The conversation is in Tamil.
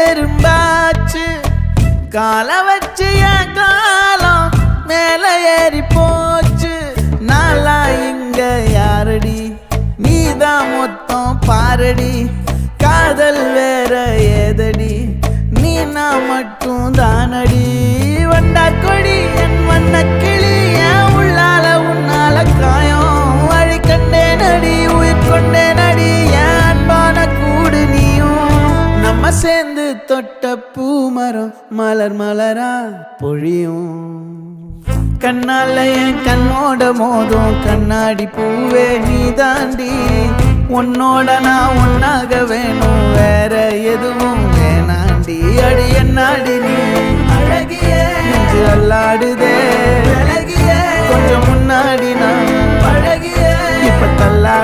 எறும்பாச்சு கால வச்சு என் காலம் மேல ஏறி போச்சு நாளா இங்க யாரடி நீதான் மொத்தம் பாரடி காதல் வேற ஏதடி நீ நான் மட்டும் தானடி வண்டா கொடி என் வண்ண கிளி என் உள்ளால உன்னால காயம் வழி கண்டே நடி உயிர் கொண்டே நடி என் அன்பான கூடு நீயும் நம்ம சேர்ந்து தொட்ட பூமரம் மலர் மலரா பொழியும் கண்ணால என் கண்ணோட மோதும் கண்ணாடி பூவே நீ தாண்டி உன்னோட நான் ஒன்னாக வேணும் வேற எதுவும் வேணாண்டி அடி என்னாடி நீ அழகிய நெஞ்சு அல்லாடுதே கொஞ்சம் முன்னாடி நான் அழகிய இப்ப தள்ளாடு